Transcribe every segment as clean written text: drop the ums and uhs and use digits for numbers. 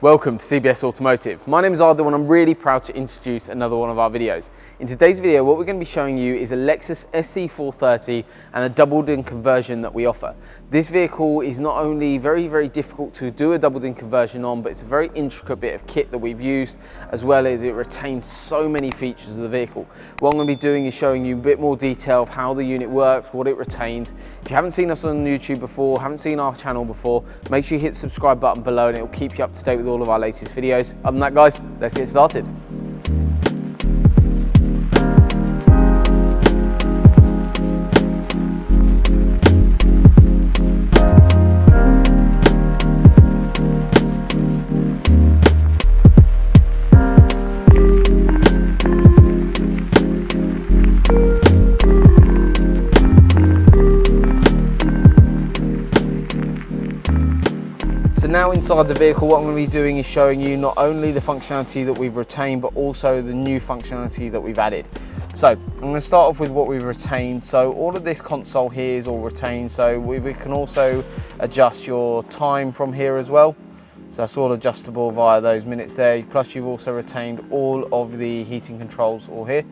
Welcome to CBS Automotive. My name is Ardo and I'm really proud to introduce another one of our videos. In today's video, what we're going to be showing you is a Lexus SC430 and a double-din conversion that we offer. This vehicle is not only very difficult to do a double-din conversion on, but it's a very intricate bit of kit that we've used, as well as it retains so many features of the vehicle. What I'm going to be doing is showing you a bit more detail of how the unit works, what it retains. If you haven't seen us on YouTube before, haven't seen our channel before, make sure you hit the subscribe button below and it will keep you up to date with all of our latest videos. Other than that, guys, let's get started. So now inside the vehicle, what I'm going to be doing is showing you not only the functionality that we've retained, but also the new functionality that we've added. So I'm going to start off with what we've retained. So all of this console here is all retained. So we can also adjust your time from here as well. So that's all adjustable via those minutes there. Plus you've also retained all of the heating controls all here.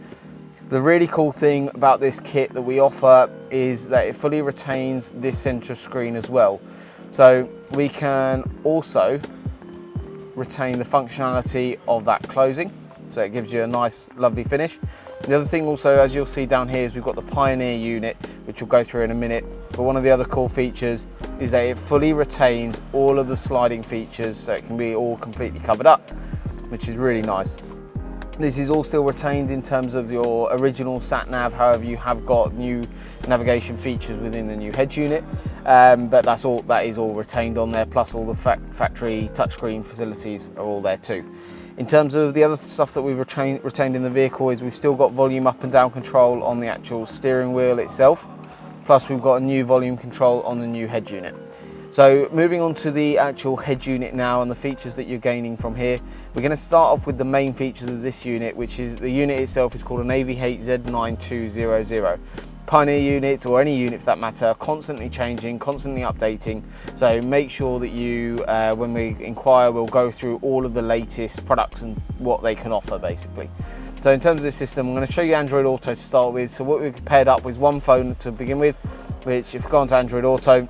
The really cool thing about this kit that we offer is that it fully retains this center screen as well. So we can also retain the functionality of that closing. So it gives you a nice, lovely finish. The other thing also, as you'll see down here, is we've got the Pioneer unit, which we'll go through in a minute. But one of the other cool features is that it fully retains all of the sliding features, so it can be all completely covered up, which is really nice. This is all still retained in terms of your original sat-nav, however you have got new navigation features within the new head unit, but that is all retained on there, plus all the factory touchscreen facilities are all there too. In terms of the other stuff that we've retained in the vehicle is we've still got volume up and down control on the actual steering wheel itself, plus we've got a new volume control on the new head unit. So moving on to the actual head unit now and the features that you're gaining from here, we're going to start off with the main features of this unit, which is the unit itself is called an AVHZ9200. Pioneer units, or any unit for that matter, are constantly changing, constantly updating. So make sure that you, when we inquire, we'll go through all of the latest products and what they can offer basically. So in terms of the system, I'm going to show you Android Auto to start with. So what we've paired up with one phone to begin with, which if you go onto Android Auto,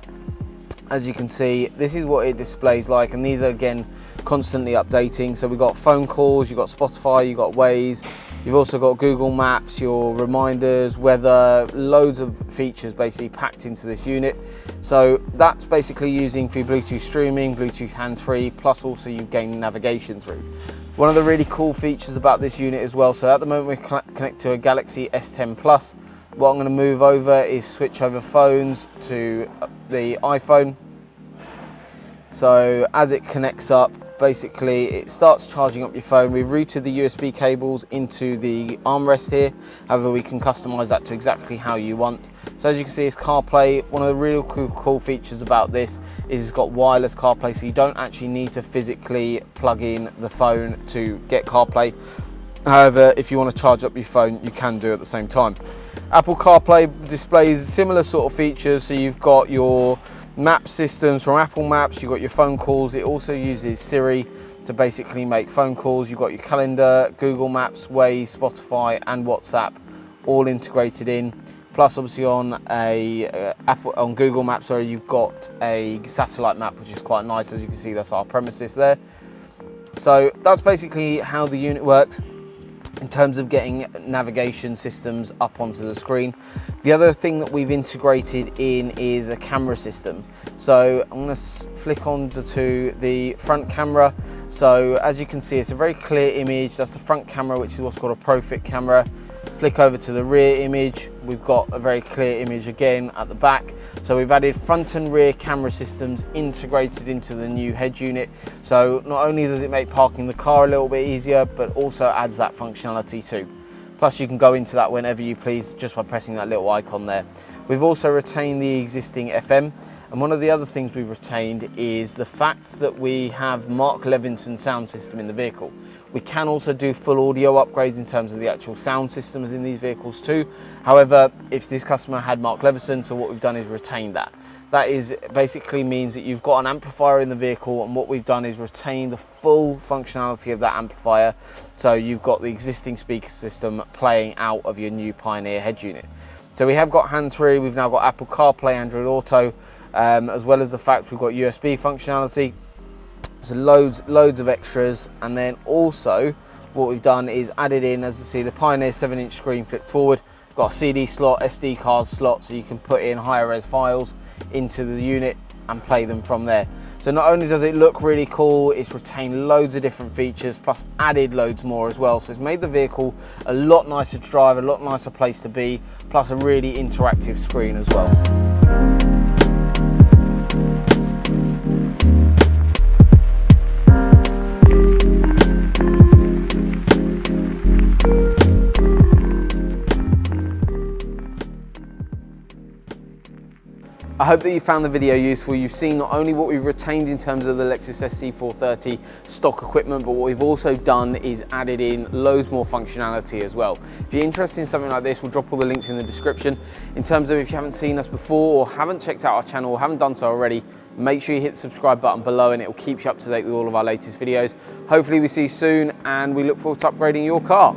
as you can see, this is what it displays like, and these are again constantly updating. So we've got phone calls, you've got Spotify, you've got Waze, you've also got Google Maps, your reminders, weather, loads of features basically packed into this unit. So that's basically using for Bluetooth streaming, Bluetooth hands-free, plus also you gain navigation through. One of the really cool features about this unit as well, so at the moment we're connected to a Galaxy S10 Plus. What I'm going to move over is switch over phones to the iPhone. So as it connects up, basically it starts charging up your phone. We've routed the USB cables into the armrest here. However, we can customize that to exactly how you want. So as you can see, it's CarPlay. One of the real cool features about this is it's got wireless CarPlay, so you don't actually need to physically plug in the phone to get CarPlay. However, if you want to charge up your phone, you can do it at the same time. Apple CarPlay displays similar sort of features, so you've got your map systems from Apple Maps, you've got your phone calls. It also uses Siri to basically make phone calls. You've got your calendar, Google Maps, Waze, Spotify and WhatsApp all integrated in. Plus obviously on Google Maps, you've got a satellite map, which is quite nice. As you can see, that's our premises there. So that's basically how the unit works in terms of getting navigation systems up onto the screen. The other thing that we've integrated in is a camera system. So I'm going to flick on to the front camera. So as you can see, it's a very clear image. That's the front camera, which is what's called a ProFit camera. Flick over to the rear image, we've got a very clear image again at the back. So we've added front and rear camera systems integrated into the new head unit. So not only does it make parking the car a little bit easier, but also adds that functionality too. Plus you can go into that whenever you please just by pressing that little icon there. We've also retained the existing FM, and one of the other things we've retained is the fact that we have Mark Levinson sound system in the vehicle. We can also do full audio upgrades in terms of the actual sound systems in these vehicles too. However, if this customer had Mark Levinson, so what we've done is retain that. That is basically means that you've got an amplifier in the vehicle, and what we've done is retain the full functionality of that amplifier. So you've got the existing speaker system playing out of your new Pioneer head unit. So we have got hands-free, we've now got Apple CarPlay, Android Auto, as well as the fact we've got USB functionality. So loads of extras. And then also what we've done is added in, as you see, the Pioneer 7-inch screen flipped forward. Got a CD slot, SD card slot, so you can put in higher res files into the unit and play them from there. So not only does it look really cool, it's retained loads of different features, plus added loads more as well. So it's made the vehicle a lot nicer to drive, a lot nicer place to be, plus a really interactive screen as well. I hope that you found the video useful. You've seen not only what we've retained in terms of the Lexus SC430 stock equipment, but what we've also done is added in loads more functionality as well. If you're interested in something like this, we'll drop all the links in the description. In terms of if you haven't seen us before or haven't checked out our channel or haven't done so already, make sure you hit the subscribe button below and it will keep you up to date with all of our latest videos. Hopefully we see you soon, and we look forward to upgrading your car.